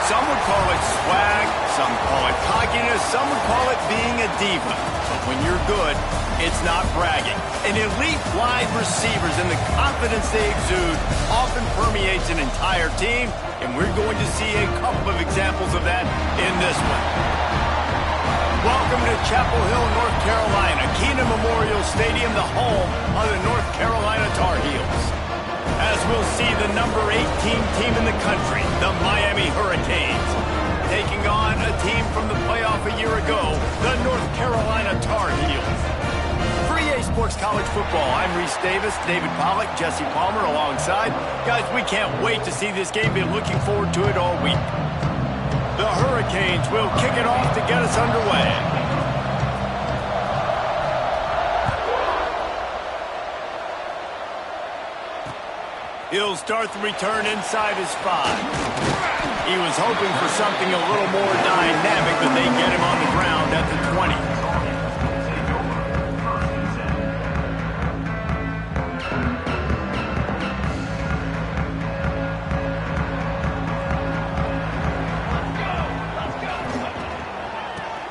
Some would call it swag, some call it cockiness, some would call it being a diva. But when you're good, it's not bragging. An elite wide receivers and the confidence they exude often permeates an entire team, and we're going to see a couple of examples of that in this one. Welcome to Chapel Hill, North Carolina, Kenan Memorial Stadium, the home of the North Carolina Tar Heels. As we'll see the number 18 team in the country, the Miami Hurricanes, taking on a team from the playoff a year ago, the North Carolina Tar Heels. For EA Sports College Football, I'm Reese Davis, David Pollack, Jesse Palmer alongside. Guys, we can't wait to see this game. Been looking forward to it all week. The Hurricanes will kick it off to get us underway. He'll start the return inside his 5. He was hoping for something a little more dynamic, but they get him on the ground at the 20.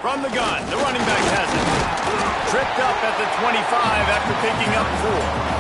From the gun, the running back has it. Tripped up at the 25 after picking up 4.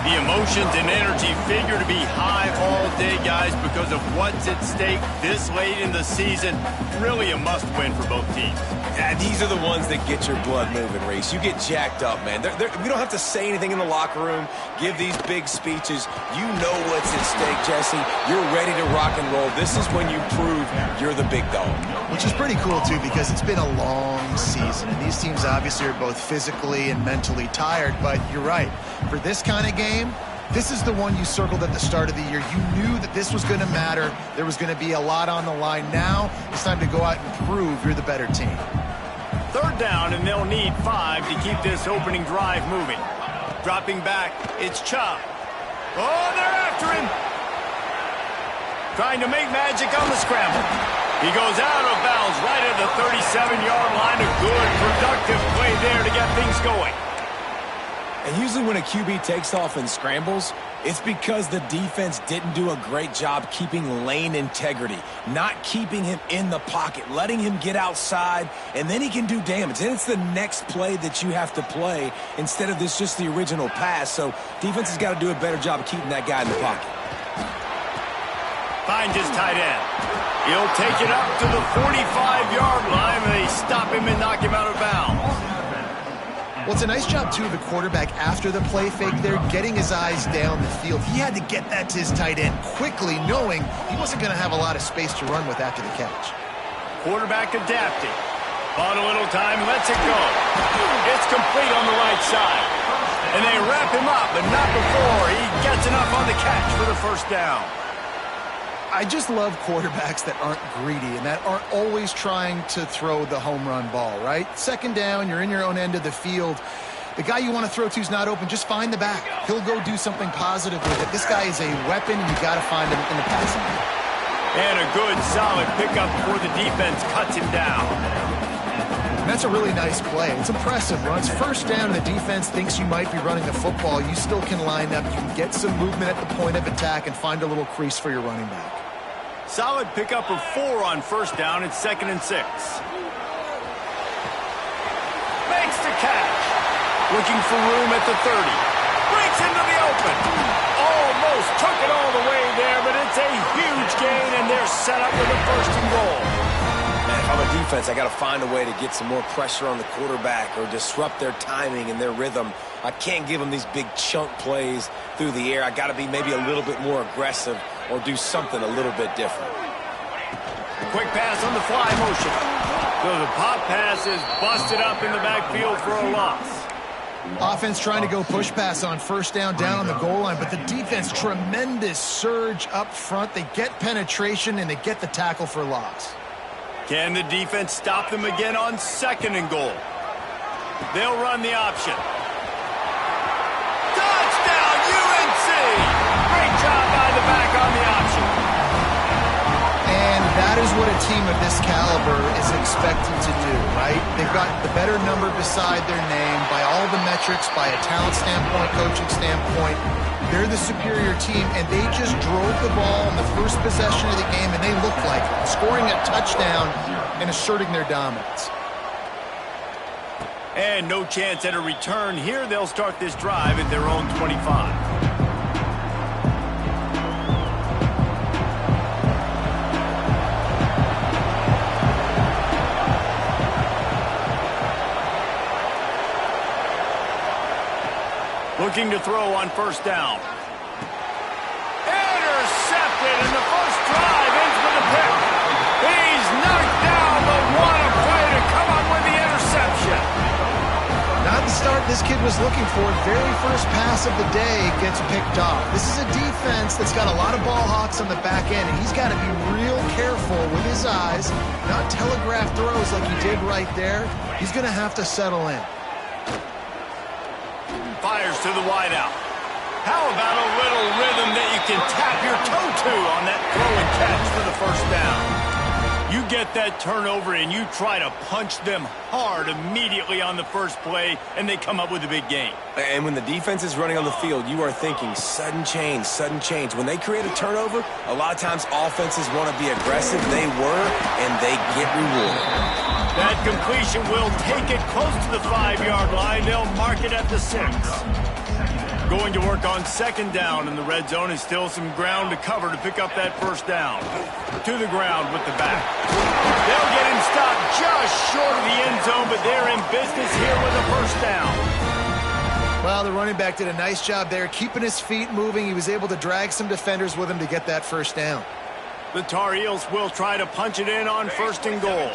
The emotions and energy figure to be high all day, guys, because of what's at stake this late in the season. Really a must-win for both teams. Yeah, these are the ones that get your blood moving, Reese. You get jacked up, man. We don't have to say anything in the locker room, give these big speeches. You know what's at stake, Jesse. You're ready to rock and roll. This is when you prove you're the big dog. Which is pretty cool, too, because it's been a long season. And these teams obviously are both physically and mentally tired. But you're right. For this kind of game, this is the one you circled at the start of the year. You knew that this was going to matter. There was going to be a lot on the line. Now it's time to go out and prove you're the better team. 3rd down, and they'll need 5 to keep this opening drive moving. Dropping back, it's Chubb. Oh, they're after him. Trying to make magic on the scramble. He goes out of bounds right at the 37-yard line. A good, productive play there to get things going. And usually when a QB takes off and scrambles, it's because the defense didn't do a great job keeping lane integrity, not keeping him in the pocket, letting him get outside, and then he can do damage. And it's the next play that you have to play instead of this just the original pass. So defense has got to do a better job of keeping that guy in the pocket. Finds his tight end. He'll take it up to the 45-yard line. They stop him and knock him out of bounds. Well, it's a nice job, too, of the quarterback after the play fake there, getting his eyes down the field. He had to get that to his tight end quickly, knowing he wasn't going to have a lot of space to run with after the catch. Quarterback adapting. Bought a little time, lets it go. It's complete on the right side. And they wrap him up, but not before he gets enough on the catch for the 1st down. I just love quarterbacks that aren't greedy and that aren't always trying to throw the home run ball, right? 2nd down, you're in your own end of the field. The guy you want to throw to is not open. Just find the back. He'll go do something positive with it. This guy is a weapon. You got to find him in the passing game. And a good, solid pickup before the defense cuts him down. And that's a really nice play. It's impressive. When it's 1st down and the defense thinks you might be running the football, you still can line up. You can get some movement at the point of attack and find a little crease for your running back. Solid pickup of 4 on 1st down. It's 2nd and 6. Makes the catch. Looking for room at the 30. Breaks into the open. Almost took it all the way there, but it's a huge gain, and they're set up with a 1st and goal. Man, if I'm a defense, I got to find a way to get some more pressure on the quarterback or disrupt their timing and their rhythm. I can't give them these big chunk plays through the air. I got to be maybe a little bit more aggressive or do something a little bit different. Quick pass on the fly motion. So the pop pass is busted up in the backfield for a loss. Offense trying to go push pass on 1st down on the goal line, but the defense, tremendous surge up front. They get penetration, and they get the tackle for loss. Can the defense stop them again on 2nd and goal? They'll run the option. Touchdown, UNC! Great job by the back on the option. And that is what a team of this caliber is expected to do, right? They've got the better number beside their name by all the metrics, by a talent standpoint, coaching standpoint. They're the superior team, and they just drove the ball on the first possession of the game, and they looked like it, scoring a touchdown and asserting their dominance. And no chance at a return here. They'll start this drive at their own 25. Looking to throw on first down. Intercepted, and the first drive ends with a pick. He's knocked down, but what a play to come up with the interception. Not the start this kid was looking for. Very first pass of the day gets picked off. This is a defense that's got a lot of ball hawks on the back end, and he's got to be real careful with his eyes, not telegraph throws like he did right there. He's going to have to settle in. Fires to the wideout. How about a little rhythm that you can tap your toe to on that throw and catch for the first down? You get that turnover and you try to punch them hard immediately on the first play, and they come up with a big gain. And when the defense is running on the field, you are thinking sudden change, sudden change. When they create a turnover, a lot of times offenses want to be aggressive. They were, and they get rewarded. That completion will take it close to the 5-yard line. They'll mark it at the 6. Going to work on second down in the red zone, and still some ground to cover to pick up that first down. To the ground with the back. They'll get him stopped just short of the end zone, but they're in business here with a first down. Well, the running back did a nice job there, keeping his feet moving. He was able to drag some defenders with him to get that first down. The Tar Heels will try to punch it in on first and goal.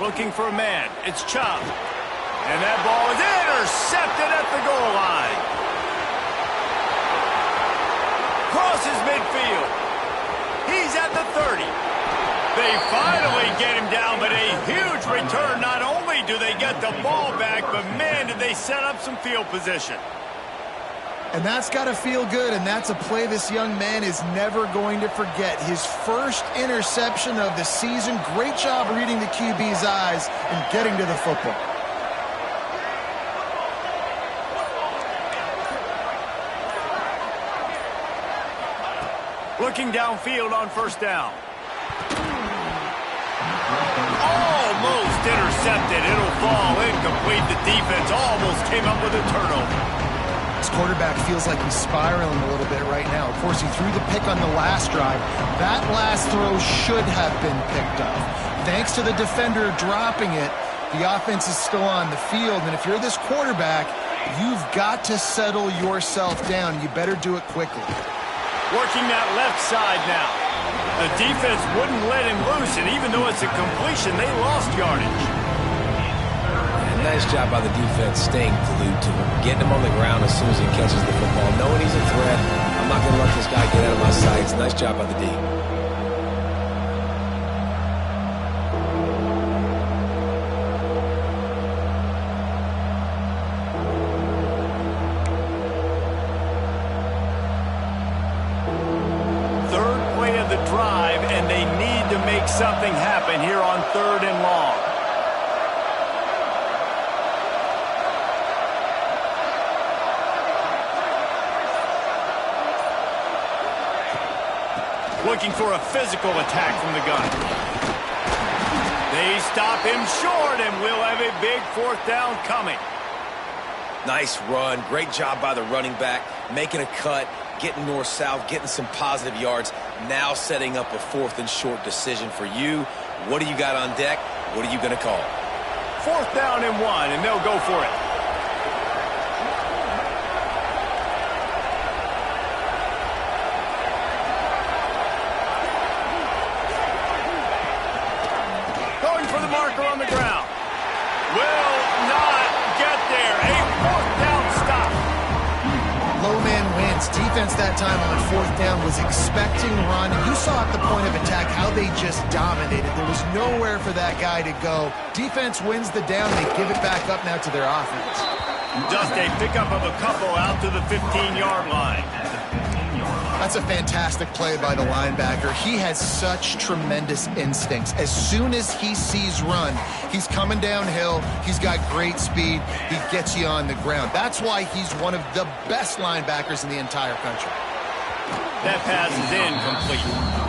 Looking for a man. It's Chubb. And that ball is intercepted at the goal line. Crosses midfield. He's at the 30. They finally get him down, but a huge return. Not only do they get the ball back, but man, did they set up some field position. And that's got to feel good, and that's a play this young man is never going to forget. His first interception of the season. Great job reading the QB's eyes and getting to the football. Looking downfield on first down. Almost intercepted. It'll fall incomplete. The defense almost came up with a turnover. This quarterback feels like he's spiraling a little bit right now. Of course, he threw the pick on the last drive. That last throw should have been picked up. Thanks to the defender dropping it, the offense is still on the field. And if you're this quarterback, you've got to settle yourself down. You better do it quickly. Working that left side now. The defense wouldn't let him loose, and even though it's a completion, they lost yardage. Nice job by the defense staying glued to him, getting him on the ground as soon as he catches the football, knowing he's a threat. I'm not going to let this guy get out of my sights. Nice job by the D. Third play of the drive, and they need to make something happen here on 3rd and long. Looking for a physical attack from the gun. They stop him short, and we'll have a big 4th down coming. Nice run. Great job by the running back, making a cut, getting north-south, getting some positive yards. Now setting up a 4th and short decision for you. What do you got on deck? What are you going to call? 4th down and 1, and they'll go for it. Marker on the ground. Will not get there. A 4th down stop. Low man wins. Defense that time on 4th down was expecting run. You saw at the point of attack how they just dominated. There was nowhere for that guy to go. Defense wins the down. They give it back up now to their offense. Just a pickup of a couple out to the 15-yard line. That's a fantastic play by the linebacker. He has such tremendous instincts. As soon as he sees run, he's coming downhill. He's got great speed. He gets you on the ground. That's why he's one of the best linebackers in the entire country. That pass is incomplete.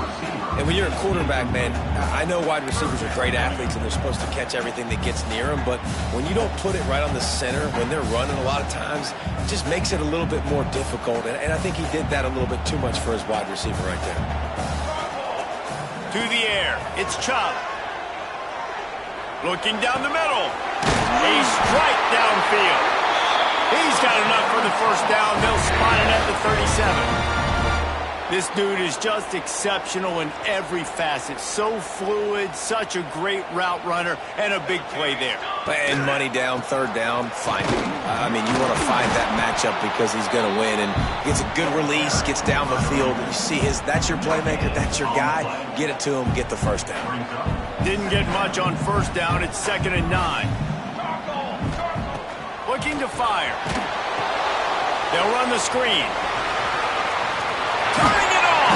And when you're a quarterback, man, I know wide receivers are great athletes and they're supposed to catch everything that gets near them, but when you don't put it right on the center, when they're running a lot of times, it just makes it a little bit more difficult. And I think he did that a little bit too much for his wide receiver right there. To the air, it's Chubb. Looking down the middle. A strike downfield. He's got enough for the first down. They'll spot it at the 37. This dude is just exceptional in every facet. So fluid, such a great route runner, and a big play there. And money down, third down, find him. I mean, you want to find that matchup because he's going to win. And gets a good release, gets down the field. You see that's your playmaker, that's your guy. Get it to him, get the first down. Didn't get much on first down. It's 2nd and 9. Looking to fire. They'll run the screen. Turning it on.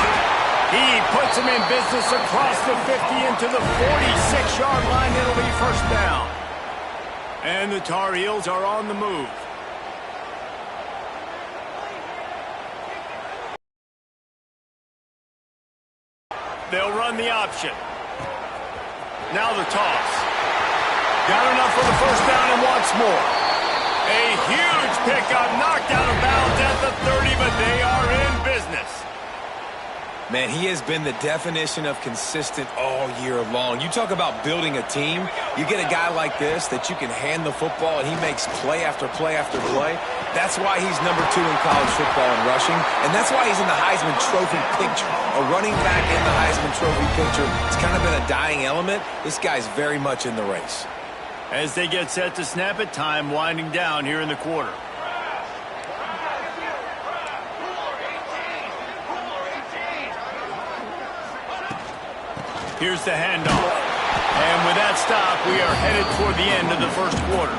He puts him in business across the 50 into the 46-yard line. It'll be first down. And the Tar Heels are on the move. They'll run the option. Now the toss. Got enough for the first down and wants more. A huge pickup, knocked out of bounds at the 30, but they are in business. Man, he has been the definition of consistent all year long. You talk about building a team. You get a guy like this that you can hand the football, and he makes play after play after play. That's why he's number 2 in college football in rushing, and that's why he's in the Heisman Trophy picture. A running back in the Heisman Trophy picture. It's kind of been a dying element. This guy's very much in the race. As they get set to snap it, time winding down here in the quarter. Here's the handoff. And with that stop, we are headed toward the end of the first quarter.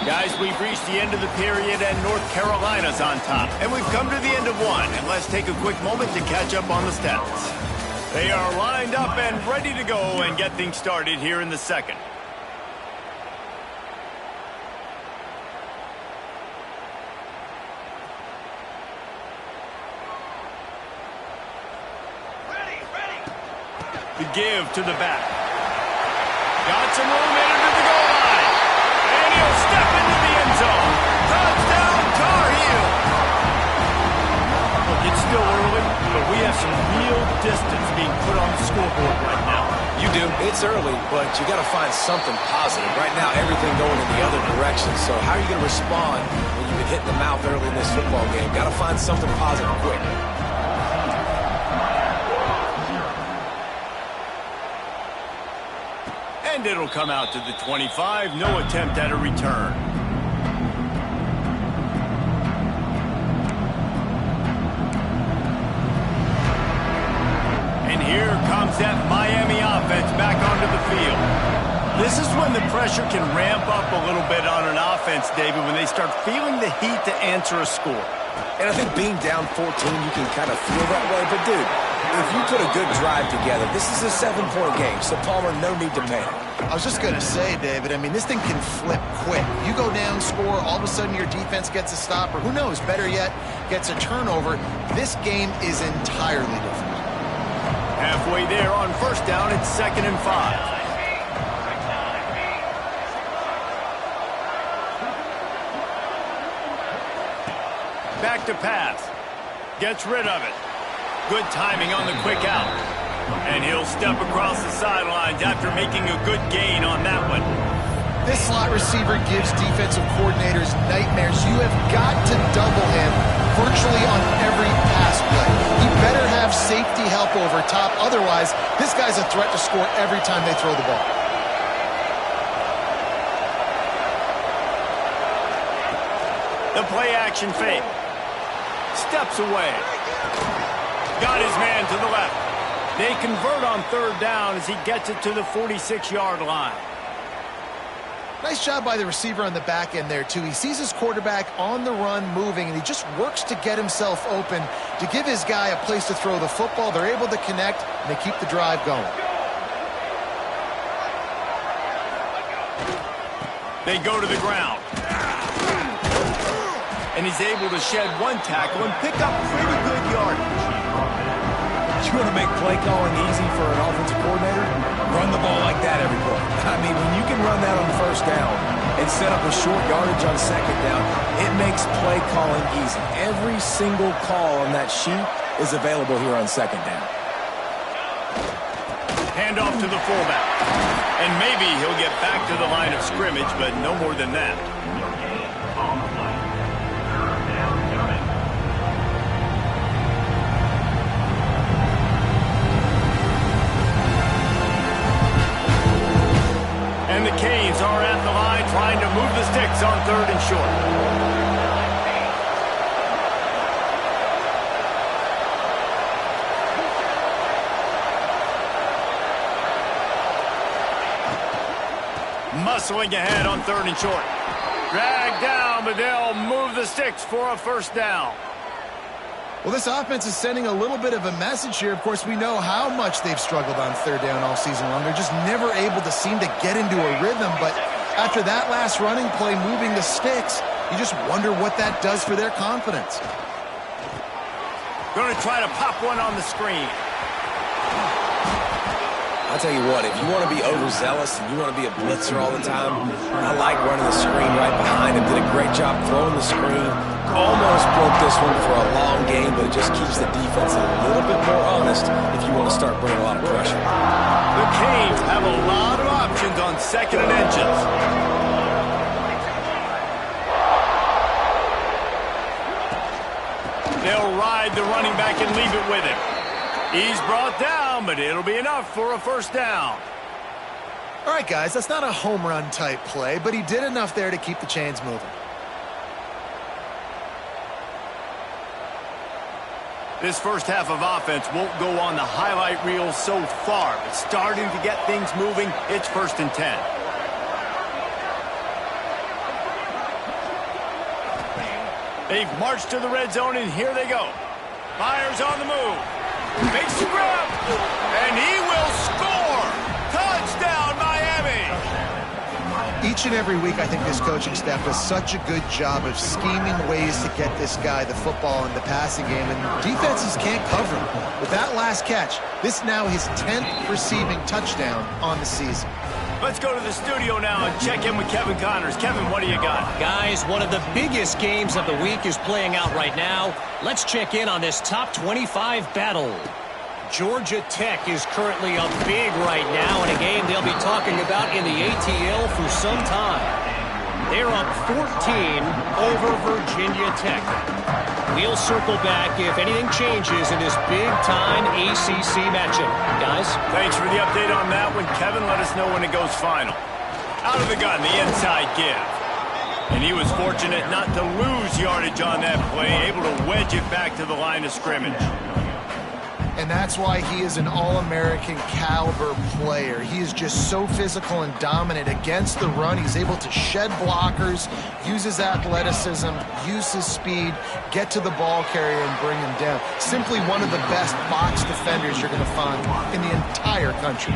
Guys, we've reached the end of the period, and North Carolina's on top. And we've come to the end of one, and let's take a quick moment to catch up on the stats. They are lined up and ready to go and get things started here in the second. The give to the back. Got some room in into the goal line. And he'll step into the end zone. Touchdown, Tar Heel. Look, it's still early, but we have some real distance being put on the scoreboard right now. You do. It's early, but you got to find something positive. Right now, everything going in the other direction. So how are you going to respond when you've been hitting the mouth early in this football game? Got to find something positive quick. And it'll come out to the 25. No attempt at a return. And here comes that Miami offense back onto the field. This is when the pressure can ramp up a little bit on an offense, David, when they start feeling the heat to answer a score. And I think being down 14, you can kind of feel that way. But, dude, if you put a good drive together, this is a 7-point game, so Palmer, no need to panic. I was just going to say, David, I mean, this thing can flip quick. You go down, score, all of a sudden your defense gets a stop, or who knows, better yet, gets a turnover. This game is entirely different. Halfway there on first down, it's 2nd and 5. Back to pass. Gets rid of it. Good timing on the quick out. And he'll step across the sidelines after making a good gain on that one. This slot receiver gives defensive coordinators nightmares. You have got to double him virtually on every pass play. He better have safety help over top. Otherwise, this guy's a threat to score every time they throw the ball. The play action fake. Steps away. Got his man to the left. They convert on third down as he gets it to the 46-yard line. Nice job by the receiver on the back end there, too. He sees his quarterback on the run moving, and he just works to get himself open to give his guy a place to throw the football. They're able to connect, and they keep the drive going. They go to the ground. And he's able to shed one tackle and pick up pretty good yardage. You want to make play calling easy for an offensive coordinator? Run the ball like that every play. I mean, when you can run that on first down and set up a short yardage on second down, it makes play calling easy. Every single call on that sheet is available here on second down. Hand off to the fullback. And maybe he'll get back to the line of scrimmage, but no more than that. And the Canes are at the line trying to move the sticks on 3rd and short. Muscling ahead on 3rd and short. Dragged down, but they'll move the sticks for a first down. Well, this offense is sending a little bit of a message here. Of course, we know how much they've struggled on 3rd down all season long. They're just never able to seem to get into a rhythm. But after that last running play, moving the sticks, you just wonder what that does for their confidence. Going to try to pop one on the screen. I'll tell you what, if you want to be overzealous and you want to be a blitzer all the time, I like running the screen right behind him. Did a great job throwing the screen. Almost broke this one for a long game, but it just keeps the defense a little bit more honest if you want to start bringing a lot of pressure. The Canes have a lot of options on 2nd and inches. They'll ride the running back and leave it with him. He's brought down, but it'll be enough for a first down. All right, guys, that's not a home run type play, but he did enough there to keep the chains moving. This first half of offense won't go on the highlight reel so far, but starting to get things moving, it's 1st and 10. They've marched to the red zone, and here they go. Myers on the move. Makes the grab, and he will score! Touchdown, Miami! Each and every week, I think this coaching staff does such a good job of scheming ways to get this guy the football in the passing game, and defenses can't cover him. With that last catch, this now his 10th receiving touchdown on the season. Let's go to the studio now and check in with Kevin Connors. Kevin, what do you got? Guys, one of the biggest games of the week is playing out right now. Let's check in on this top 25 battle. Georgia Tech is currently up big right now in a game they'll be talking about in the ATL for some time. They're up 14 over Virginia Tech. We'll circle back if anything changes in this big-time ACC matchup. Guys? Thanks for the update on that one. Kevin, let us know when it goes final. Out of the gun, the inside give. And he was fortunate not to lose yardage on that play, able to wedge it back to the line of scrimmage. And that's why he is an All-American caliber player. He is just so physical and dominant against the run. He's able to shed blockers, use his athleticism, use his speed, get to the ball carrier and bring him down. Simply one of the best box defenders you're going to find in the entire country.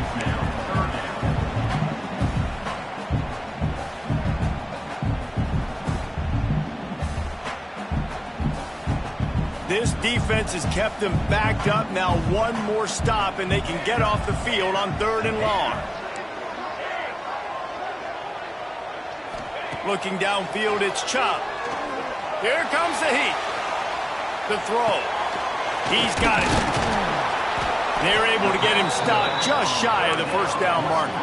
This defense has kept them backed up. Now one more stop, and they can get off the field on 3rd and long. Looking downfield, it's Chubb. Here comes the heat. The throw. He's got it. They're able to get him stopped just shy of the first down marker.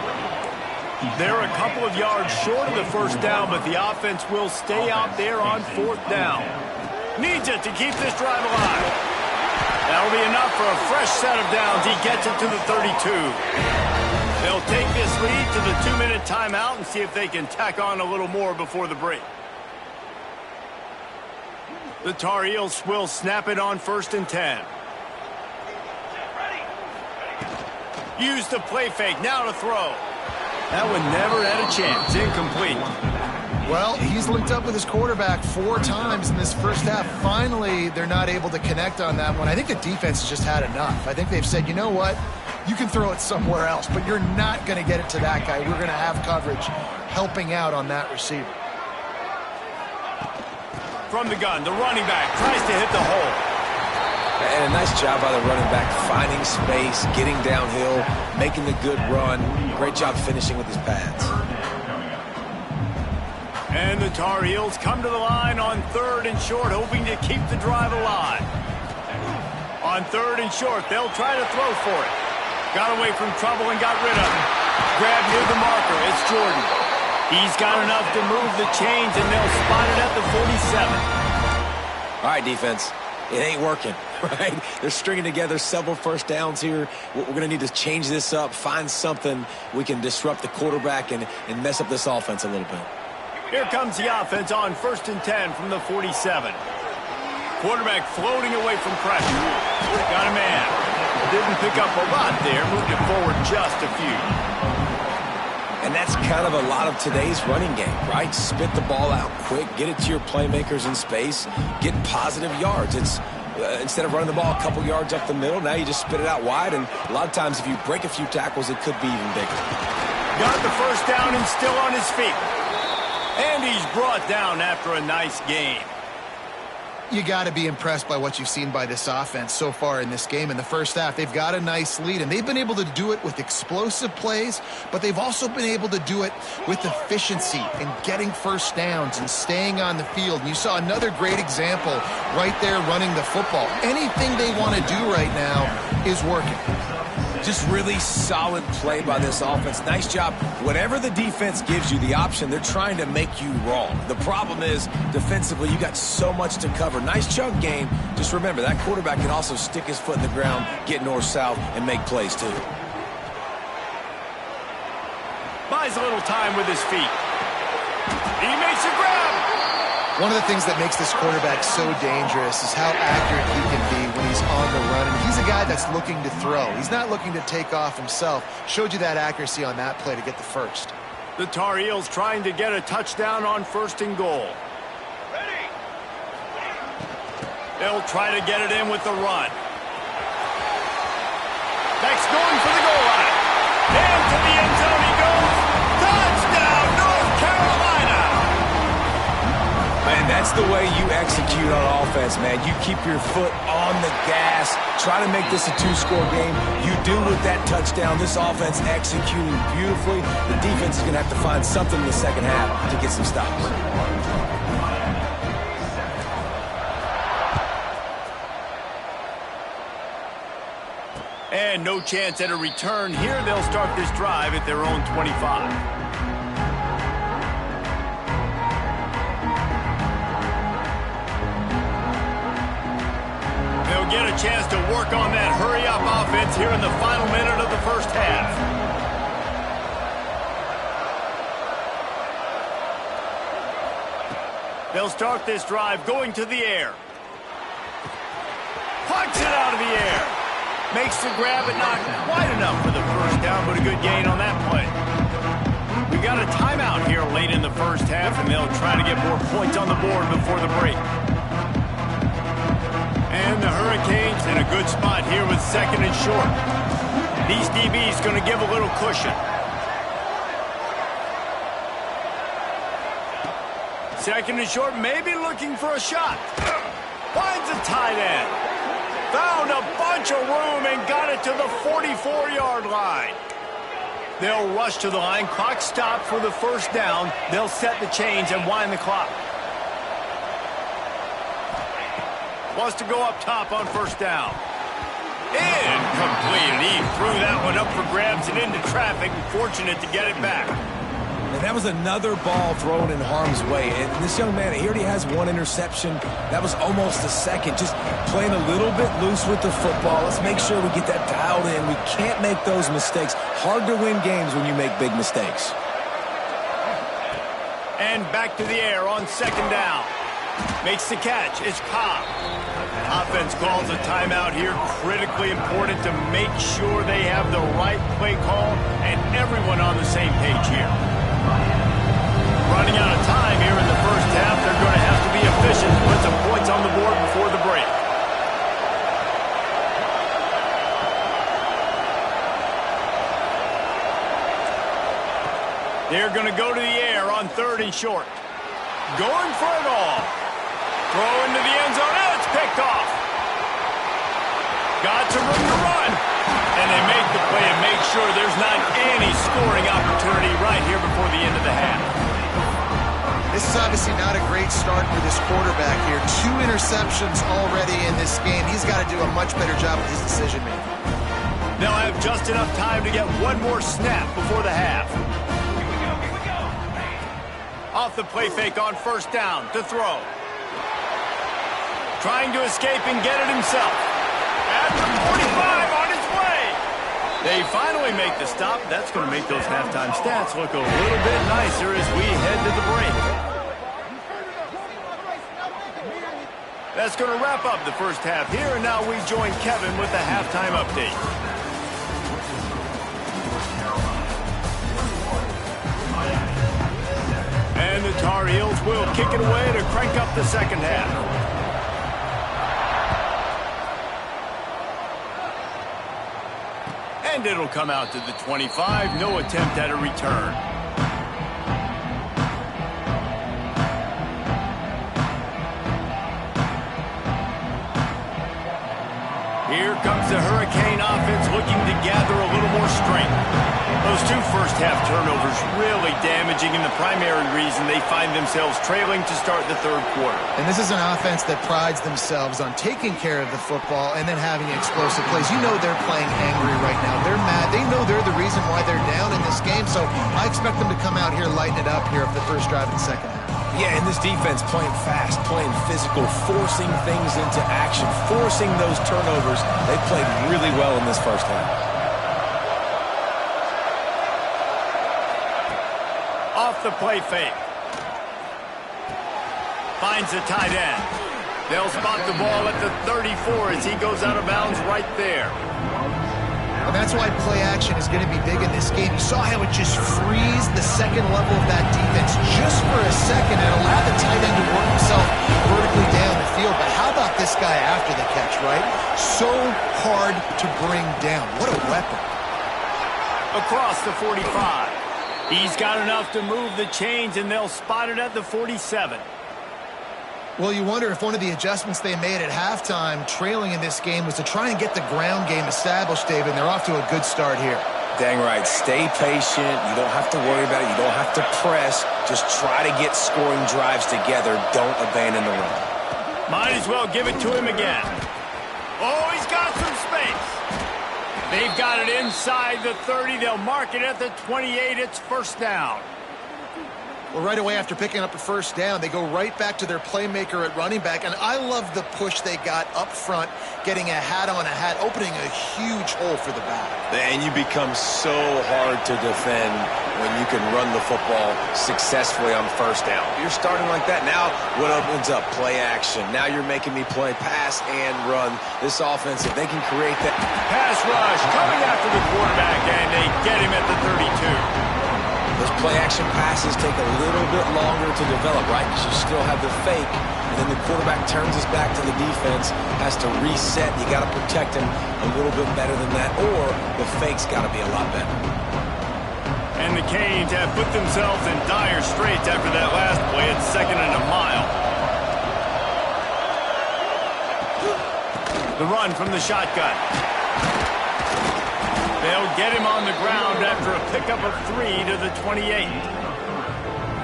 They're a couple of yards short of the first down, but the offense will stay out there on 4th down. Needs it to keep this drive alive. That'll be enough for a fresh set of downs. He gets it to the 32. They'll take this lead to the 2-minute timeout and see if they can tack on a little more before the break. The Tar Heels will snap it on 1st and 10. Use the play fake. Now to throw. That one never had a chance. Incomplete. Well, he's linked up with his quarterback 4 times in this first half. Finally, they're not able to connect on that one. I think the defense has just had enough. I think they've said, you know what? You can throw it somewhere else, but you're not going to get it to that guy. We're going to have coverage helping out on that receiver. From the gun, the running back tries to hit the hole. And a nice job by the running back, finding space, getting downhill, making the good run. Great job finishing with his pads. And the Tar Heels come to the line on 3rd and short, hoping to keep the drive alive. On 3rd and short, they'll try to throw for it. Got away from trouble and got rid of it. Grab near the marker. It's Jordan. He's got enough to move the chains, and they'll spot it at the 47. All right, defense. It ain't working, right? They're stringing together several first downs here. We're going to need to change this up, find something we can disrupt the quarterback and mess up this offense a little bit. Here comes the offense on 1st and 10 from the 47. Quarterback floating away from pressure. Got a man. Didn't pick up a lot there. Moved it forward just a few. And that's kind of a lot of today's running game, right? Spit the ball out quick, get it to your playmakers in space, get positive yards. It's instead of running the ball a couple yards up the middle, now you just spit it out wide, and a lot of times if you break a few tackles, it could be even bigger. Got the first down and still on his feet. And he's brought down after a nice game. You got to be impressed by what you've seen by this offense so far in this game. In the first half, they've got a nice lead, and they've been able to do it with explosive plays, but they've also been able to do it with efficiency and getting first downs and staying on the field. And you saw another great example right there running the football. Anything they want to do right now is working. Just really solid play by this offense. Nice job. Whatever the defense gives you the option, they're trying to make you wrong. The problem is, defensively, you got so much to cover. Nice chunk game. Just remember, that quarterback can also stick his foot in the ground, get north-south, and make plays too. Buys a little time with his feet. He makes a grab. One of the things that makes this quarterback so dangerous is how accurate he can be when he's on the run. And he's a guy that's looking to throw. He's not looking to take off himself. Showed you that accuracy on that play to get the first. The Tar Heels trying to get a touchdown on 1st and goal. Ready. They'll try to get it in with the run. Beck's going for the goal line. And to the end zone he goes. Touchdown, North Carolina! And that's the way you execute on offense, man. You keep your foot on the gas, try to make this a 2-score game. You do with that touchdown. This offense executing beautifully. The defense is going to have to find something in the second half to get some stops. And no chance at a return here. They'll start this drive at their own 25. Get a chance to work on that hurry-up offense here in the final minute of the first half. They'll start this drive going to the air. Plucks it out of the air. Makes the grab, but not quite enough for the first down, but a good gain on that play. We got a timeout here late in the first half, and they'll try to get more points on the board before the break. And the Hurricanes in a good spot here with 2nd and short. These DBs going to give a little cushion. 2nd and short, maybe looking for a shot. Finds a tight end. Found a bunch of room and got it to the 44-yard line. They'll rush to the line. Clock stopped for the first down. They'll set the chains and wind the clock. Wants to go up top on 1st down. Incomplete. He threw that one up for grabs and into traffic. Fortunate to get it back. And that was another ball thrown in harm's way. And this young man, he already has 1 interception. That was almost a second. Just playing a little bit loose with the football. Let's make sure we get that dialed in. We can't make those mistakes. Hard to win games when you make big mistakes. And back to the air on 2nd down. Makes the catch. It's Cobb. Offense calls a timeout here. Critically important to make sure they have the right play call and everyone on the same page here. Running out of time here in the first half. They're going to have to be efficient to put some points on the board before the break. They're going to go to the air on 3rd and short. Going for it all. Throw into the end zone, and it's picked off. Got some room to run. And they make the play and make sure there's not any scoring opportunity right here before the end of the half. This is obviously not a great start for this quarterback here. 2 interceptions already in this game. He's got to do a much better job with his decision-making. They'll have just enough time to get one more snap before the half. Off the play fake on 1st down to throw. Trying to escape and get it himself. At the 45 on his way. They finally make the stop. That's going to make those halftime stats look a little bit nicer as we head to the break. That's going to wrap up the first half here, and now we join Kevin with the halftime update. And the Tar Heels will kick it away to crank up the second half. And it'll come out to the 25. No attempt at a return. Here comes the Hurricane offense looking to gather a little more strength. Those 2 first-half turnovers really damaging, and the primary reason they find themselves trailing to start the 3rd quarter. And this is an offense that prides themselves on taking care of the football and then having explosive plays. You know they're playing angry right now. They're mad. They know they're the reason why they're down in this game, so I expect them to come out here, lighten it up here for the first drive in the second half. Yeah, and this defense playing fast, playing physical, forcing things into action, forcing those turnovers. They played really well in this first half. Off the play fake. Finds the tight end. They'll spot the ball at the 34 as he goes out of bounds right there. And that's why play action is going to be big in this game. You saw how it just frees the second level of that defense just for a second and allowed the tight end to work himself vertically down the field. But how about this guy after the catch, right? So hard to bring down. What a weapon. Across the 45. He's got enough to move the chains, and they'll spot it at the 47. Well, you wonder if one of the adjustments they made at halftime, trailing in this game, was to try and get the ground game established, David, and they're off to a good start here. Dang right. Stay patient. You don't have to worry about it. You don't have to press. Just try to get scoring drives together. Don't abandon the run. Might as well give it to him again. Oh, he's got some space. They've got it inside the 30. They'll mark it at the 28. It's 1st down. Well, right away after picking up a 1st down, they go right back to their playmaker at running back. And I love the push they got up front, getting a hat on a hat, opening a huge hole for the back. And you become so hard to defend when you can run the football successfully on 1st down. You're starting like that. Now what opens up? Play action. Now you're making me play pass and run. This offense, if they can create that. Pass rush coming after the quarterback, and they get him at the 32. Those play-action passes take a little bit longer to develop, right? Because you still have the fake, and then the quarterback turns his back to the defense, has to reset. You got to protect him a little bit better than that, or the fake's got to be a lot better. And the Canes have put themselves in dire straits after that last play. It's 2nd and a mile. The run from the shotgun. They'll get him on the ground after a pickup of 3 to the 28.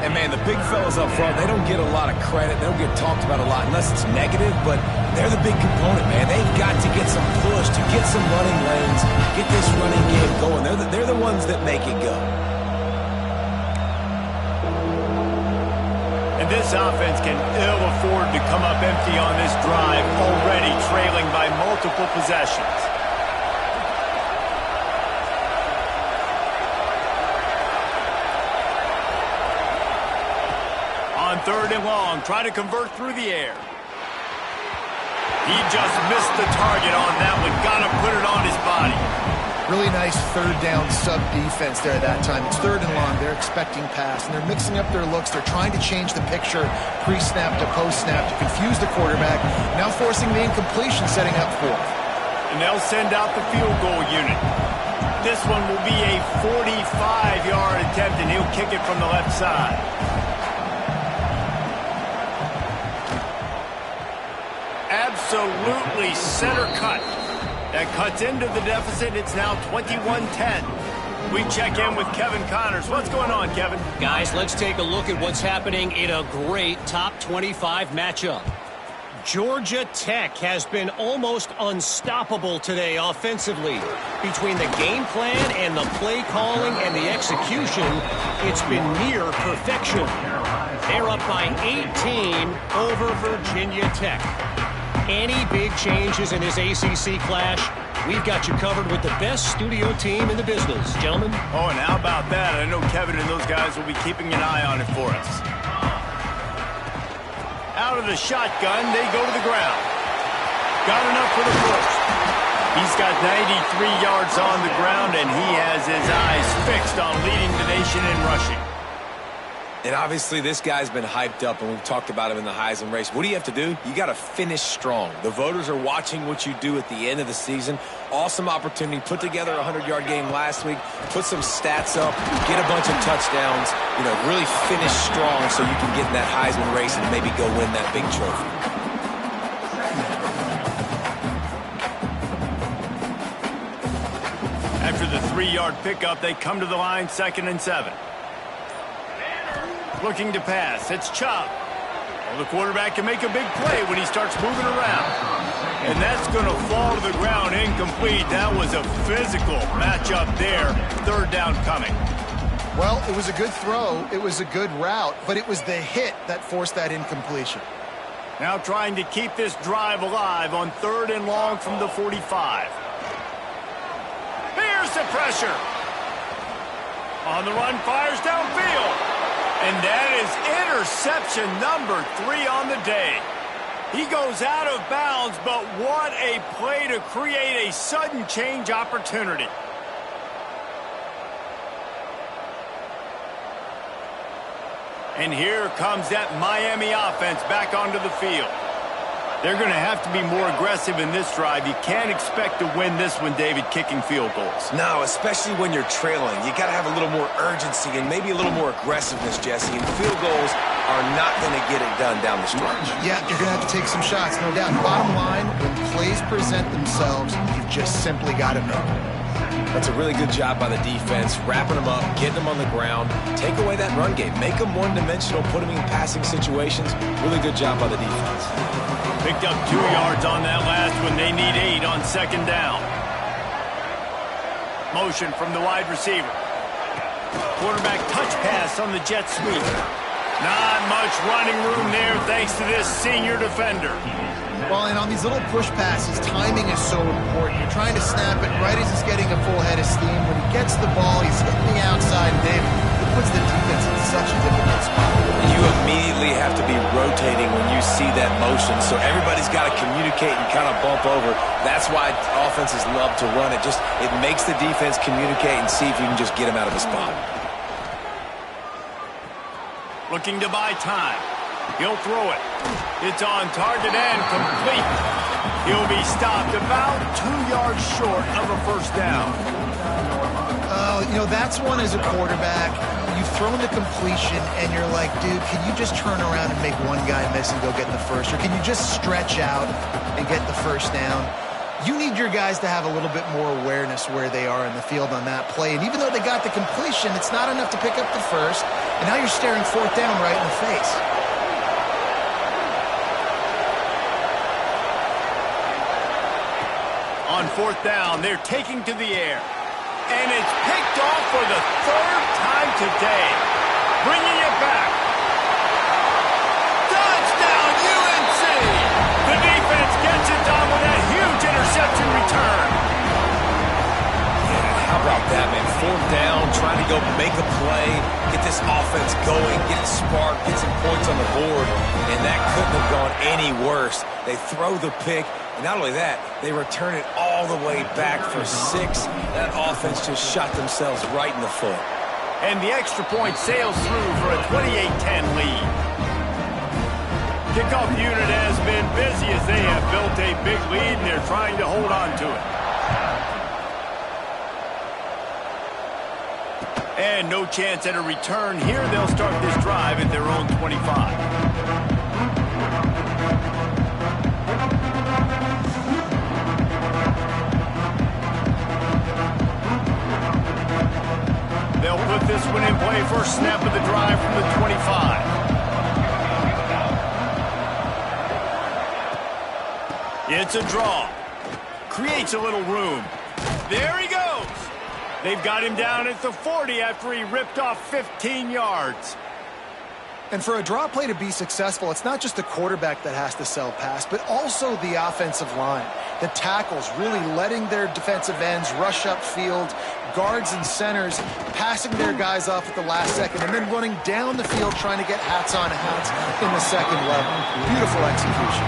And, man, the big fellas up front, they don't get a lot of credit. They don't get talked about a lot unless it's negative, but they're the big component, man. They've got to get some push, to get some running lanes, get this running game going. They're the ones that make it go. And this offense can ill afford to come up empty on this drive, already trailing by multiple possessions. On 3rd and long, try to convert through the air. He just missed the target on that one. Got to put it on his body. Really nice third down sub defense there that time. It's third and long. They're expecting pass, and they're mixing up their looks. They're trying to change the picture pre-snap to post-snap to confuse the quarterback, now forcing the incompletion, setting up fourth. And they'll send out the field goal unit. This one will be a 45-yard attempt, and he'll kick it from the left side. Absolutely center cut. That cuts into the deficit. It's now 21-10. We check in with Kevin Connors. What's going on, Kevin? Guys, let's take a look at what's happening in a great top 25 matchup. Georgia Tech has been almost unstoppable today offensively. Between the game plan and the play calling and the execution, it's been near perfection. They're up by 18 over Virginia Tech. Any big changes in this ACC clash, we've got you covered with the best studio team in the business, gentlemen. Oh, and how about that? I know Kevin and those guys will be keeping an eye on it for us. Out of the shotgun, they go to the ground. Got enough for the first. He's got 93 yards on the ground, and he has his eyes fixed on leading the nation in rushing. And obviously this guy's been hyped up, and we've talked about him in the Heisman race. What do you have to do? You got to finish strong. The voters are watching what you do at the end of the season. Awesome opportunity. Put together a 100-yard game last week. Put some stats up. Get a bunch of touchdowns. You know, really finish strong so you can get in that Heisman race and maybe go win that big trophy. After the 3-yard pickup, they come to the line, 2nd and 7. Looking to pass. It's Chubb. Well, the quarterback can make a big play when he starts moving around. And that's going to fall to the ground incomplete. That was a physical matchup there. 3rd down coming. Well, it was a good throw. It was a good route, but it was the hit that forced that incompletion. Now trying to keep this drive alive on 3rd and long from the 45. Here's the pressure. On the run, fires downfield. And that is interception number 3 on the day. He goes out of bounds, but what a play to create a sudden change opportunity. And here comes that Miami offense back onto the field. They're going to have to be more aggressive in this drive. You can't expect to win this one, David, kicking field goals. No, especially when you're trailing. You got to have a little more urgency and maybe a little more aggressiveness, Jesse. And field goals are not going to get it done down the stretch. Yeah, you're going to have to take some shots, no doubt. Bottom line, when plays present themselves, you've just simply got to make them. That's a really good job by the defense, wrapping them up, getting them on the ground. Take away that run game. Make them one-dimensional, put them in passing situations. Really good job by the defense. Picked up 2 yards on that last one. They need 8 on 2nd down. Motion from the wide receiver. Quarterback touch pass on the jet sweep. Not much running room there thanks to this senior defender. Well, and on these little push passes, timing is so important. You're trying to snap it right as he's getting a full head of steam. When he gets the ball, he's hitting the outside, and David, it puts the defense in such a difficult spot. You immediately have to be rotating when you see that motion, so everybody's got to communicate and kind of bump over. That's why offenses love to run it. It makes the defense communicate and see if you can just get him out of a spot. Looking to buy time. He'll throw it. It's on target and complete. He'll be stopped about 2 yards short of a 1st down. You know, that's one as a quarterback. You've thrown the completion, and you're like, dude, can you just turn around and make one guy miss and go get the first? Or can you just stretch out and get the 1st down? You need your guys to have a little bit more awareness where they are in the field on that play. And even though they got the completion, it's not enough to pick up the 1st. And now you're staring 4th down right in the face. On 4th down, they're taking to the air. And it's picked off for the 3rd time today. Bringing it back. Touchdown, UNC! The defense gets it done with that huge interception return. Yeah, how about that, man. Fourth down, trying to go make a play, get this offense going, get it sparked, get some points on the board, and that couldn't have gone any worse. They throw the pick, and not only that, they return it all the way back for 6. That offense just shot themselves right in the foot. And the extra point sails through for a 28-10 lead. Kickoff unit has been busy as they have built a big lead, and they're trying to hold on to it. And no chance at a return here. They'll start this drive at their own 25. They'll put this one in play. First snap of the drive from the 25. It's a draw. Creates a little room. There he goes. They've got him down at the 40 after he ripped off 15 yards. And for a draw play to be successful, it's not just the quarterback that has to sell pass, but also the offensive line. The tackles really letting their defensive ends rush upfield, guards and centers passing their guys off at the last second, and then running down the field trying to get hats on hats in the second level. Beautiful execution.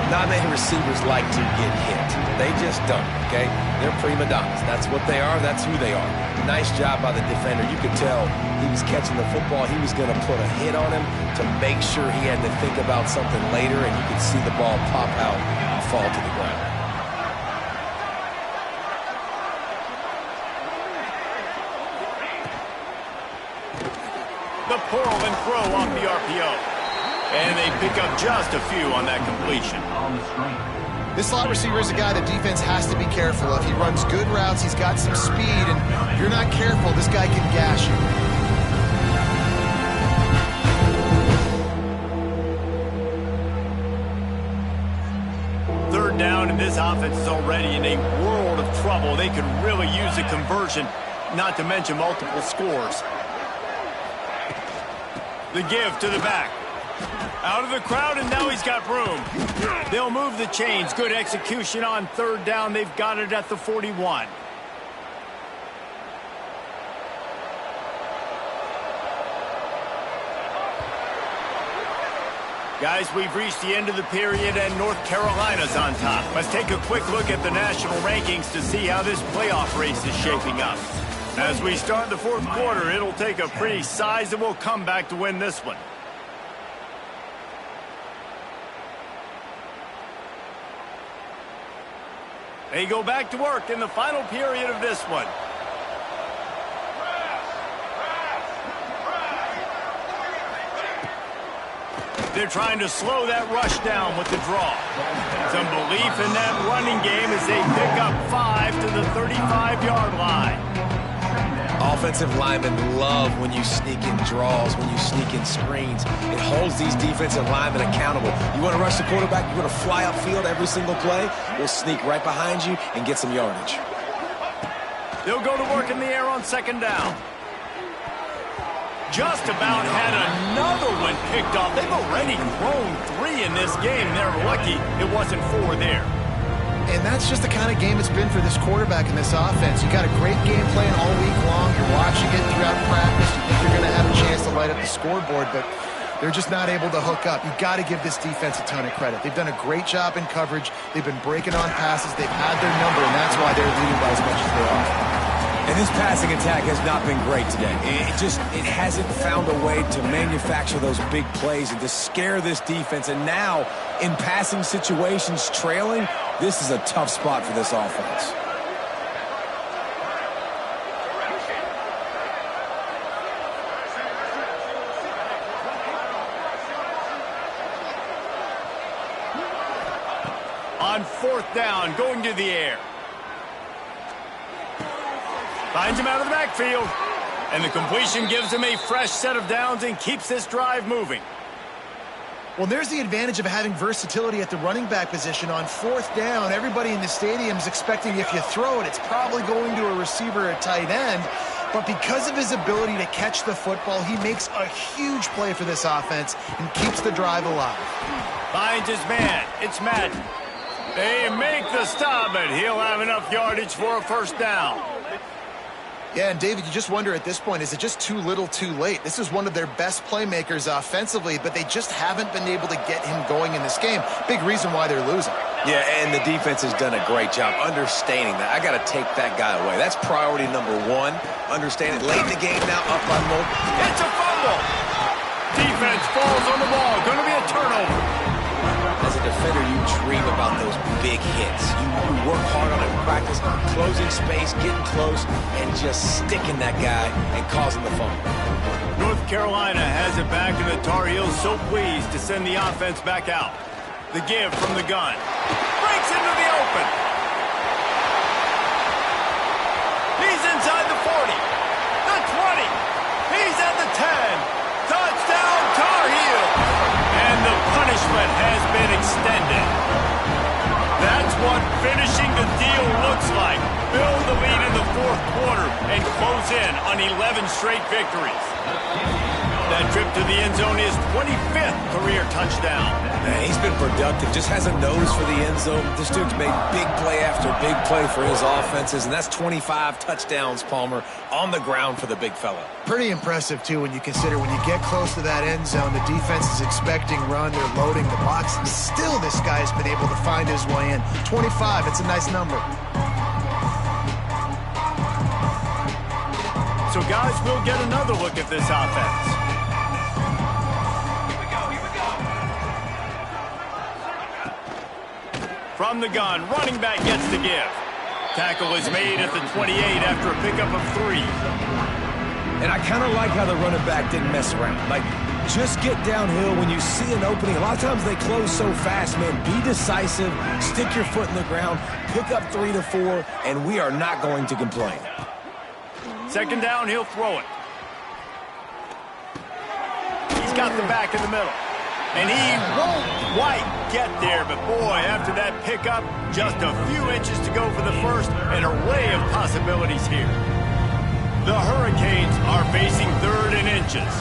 Not many receivers like to get hit. They just don't, okay? They're prima donnas. That's what they are. That's who they are. Nice job by the defender. You could tell he was catching the football. He was going to put a hit on him to make sure he had to think about something later, and you could see the ball pop out and fall to the ground. The pull and throw off the RPO. And they pick up just a few on that completion. This slot receiver is a guy the defense has to be careful of. He runs good routes. He's got some speed. And if you're not careful, this guy can gash you. Third down, and this offense is already in a world of trouble. They could really use a conversion, not to mention multiple scores. The give to the back. Out of the crowd, and now he's got room. They'll move the chains. Good execution on third down. They've got it at the 41. Guys, we've reached the end of the period, and North Carolina's on top. Let's take a quick look at the national rankings to see how this playoff race is shaping up. As we start the fourth quarter, it'll take a pretty sizable comeback to win this one. They go back to work in the final period of this one. They're trying to slow that rush down with the draw. Some belief in that running game as they pick up 5 to the 35-yard line. Offensive linemen love when you sneak in draws, when you sneak in screens. It holds these defensive linemen accountable. You want to rush the quarterback, you want to fly upfield every single play, we'll sneak right behind you and get some yardage. They'll go to work in the air on second down. Just about had another one picked off. They've already thrown 3 in this game. They're lucky it wasn't 4 there. And that's just the kind of game it's been for this quarterback in this offense. You got a great game plan all week long. You're watching it throughout practice. You think you're going to have a chance to light up the scoreboard, but they're just not able to hook up. You've got to give this defense a ton of credit. They've done a great job in coverage. They've been breaking on passes. They've had their number, and that's why they're leading by as much as they are. And this passing attack has not been great today. It hasn't found a way to manufacture those big plays and to scare this defense. And now, in passing situations, trailing, this is a tough spot for this offense. On fourth down, going to the air. Finds him out of the backfield. And the completion gives him a fresh set of downs and keeps this drive moving. Well, there's the advantage of having versatility at the running back position. On fourth down, everybody in the stadium is expecting if you throw it, it's probably going to a receiver or tight end. But because of his ability to catch the football, he makes a huge play for this offense and keeps the drive alive. Finds his man. It's Madden. They make the stop, but he'll have enough yardage for a first down. Yeah, and David, you just wonder at this point, is it just too little too late? This is one of their best playmakers offensively, but they just haven't been able to get him going in this game. Big reason why they're losing. Yeah, and the defense has done a great job understanding that. I got to take that guy away. That's priority number one. Understand it. Late in the game now, up by multiple. It's a fumble. Defense falls on the ball. Going to be a turnover. As a defender, you dream about those big hits. You work hard on it in practice, closing space, getting close, and just sticking that guy and causing the fumble. North Carolina has it back, and the Tar Heels so pleased to send the offense back out. The give from the gun. Breaks into the open. He's inside the 40. The 20. He's at the 10. Touchdown, Tar Heels. And the punishment has been extended. That's what finishing the deal looks like. Build the lead in the fourth quarter and close in on 11 straight victories. That trip to the end zone is 25th career touchdown. Man, he's been productive, just has a nose for the end zone. This dude's made big play after big play for his offenses, and that's 25 touchdowns, Palmer, on the ground for the big fella. Pretty impressive, too, when you consider when you get close to that end zone, the defense is expecting run, they're loading the box, and still this guy's been able to find his way in. 25, it's a nice number. So, guys, we'll get another look at this offense. From the gun, running back gets the give. Tackle is made at the 28 after a pickup of 3. And I kind of like how the running back didn't mess around. Like, just get downhill when you see an opening. A lot of times they close so fast, man. Be decisive, stick your foot in the ground, pick up 3 to 4, and we are not going to complain. Second down, he'll throw it. He's got the back in the middle. And he won't quite get there, but boy, after that pickup, just a few inches to go for the first, an array of possibilities here. The Hurricanes are facing 3rd and inches.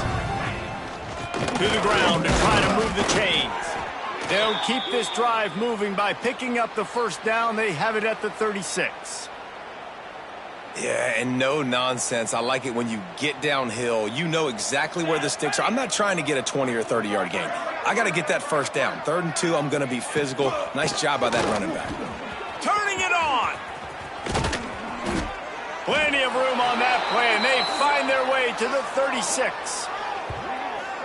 To the ground to try to move the chains. They'll keep this drive moving by picking up the first down. They have it at the 36. Yeah, and no nonsense. I like it when you get downhill. You know exactly where the sticks are. I'm not trying to get a 20 or 30-yard gain. I got to get that first down. 3rd and 2, I'm going to be physical. Nice job by that running back. Turning it on. Plenty of room on that play, and they find their way to the 36.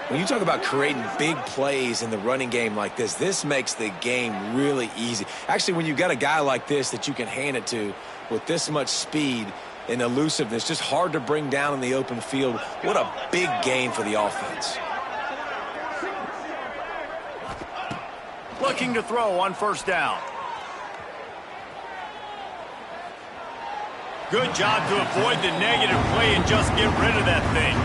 When you talk about creating big plays in the running game like this makes the game really easy. Actually, when you got a guy like this that you can hand it to with this much speed and elusiveness, just hard to bring down in the open field. What a big gain for the offense. Looking to throw on first down. Good job to avoid the negative play and just get rid of that thing.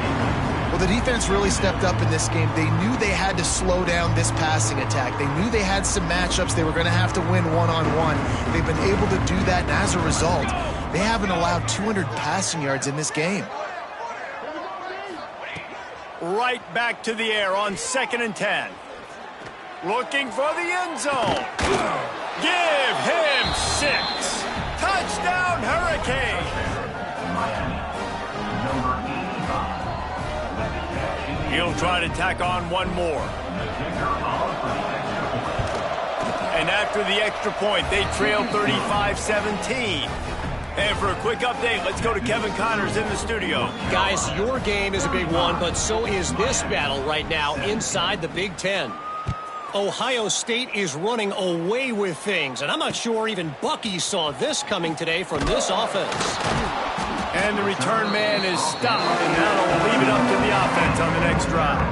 Well, the defense really stepped up in this game. They knew they had to slow down this passing attack. They knew they had some matchups they were going to have to win one-on-one. They've been able to do that, and as a result, they haven't allowed 200 passing yards in this game. Right back to the air on 2nd and 10. Looking for the end zone. Give him 6. Touchdown, Hurricane. He'll try to tack on one more. And after the extra point, they trail 35-17. And for a quick update, let's go to Kevin Connors in the studio. Guys, your game is a big one, but so is this battle right now inside the Big Ten. Ohio State is running away with things, and I'm not sure even Bucky saw this coming today from this offense. And the return man is stopped, and that'll leave it up to the offense on the next drive.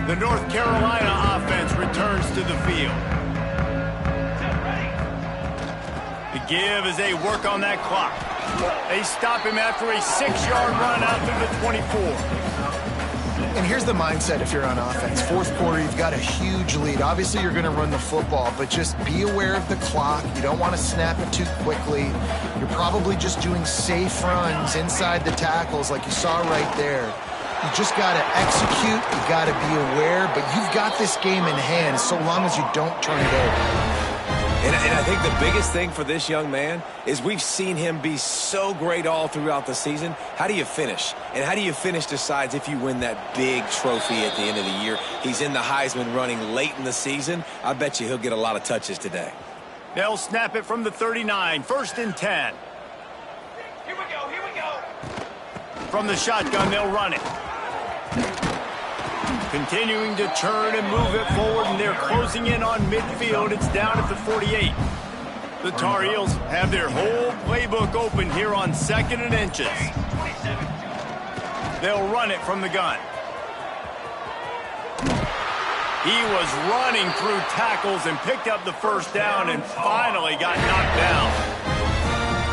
The North Carolina offense returns to the field. The give as they work on that clock. They stop him after a 6-yard run out to the 24. And here's the mindset if you're on offense. Fourth quarter, you've got a huge lead. Obviously, you're going to run the football, but just be aware of the clock. You don't want to snap it too quickly. You're probably just doing safe runs inside the tackles like you saw right there. You just got to execute. You got to be aware, but you've got this game in hand so long as you don't turn it over. And I think the biggest thing for this young man is we've seen him be so great all throughout the season. How do you finish? And how do you finish decides if you win that big trophy at the end of the year. He's in the Heisman running late in the season. I bet you he'll get a lot of touches today. They'll snap it from the 39, 1st and 10. Here we go. From the shotgun, they'll run it. Continuing to turn and move it forward, and they're closing in on midfield. It's down at the 48. The Tar Heels have their whole playbook open here on 2nd and inches. They'll run it from the gun. He was running through tackles and picked up the 1st down and finally got knocked down.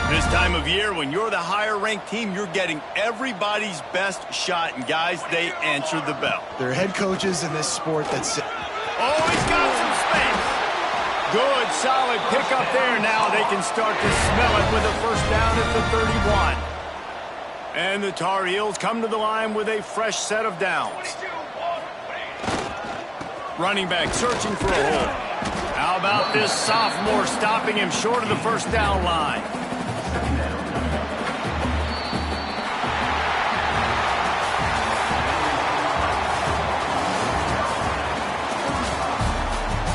This time of year, when you're the higher-ranked team, you're getting everybody's best shot. And, guys, they answer the bell. They're head coaches in this sport that's... Oh, he's got some space. Good, solid pickup there. Now they can start to smell it with a 1st down at the 31. And the Tar Heels come to the line with a fresh set of downs. Running back searching for a hole. How about this sophomore stopping him short of the 1st down line?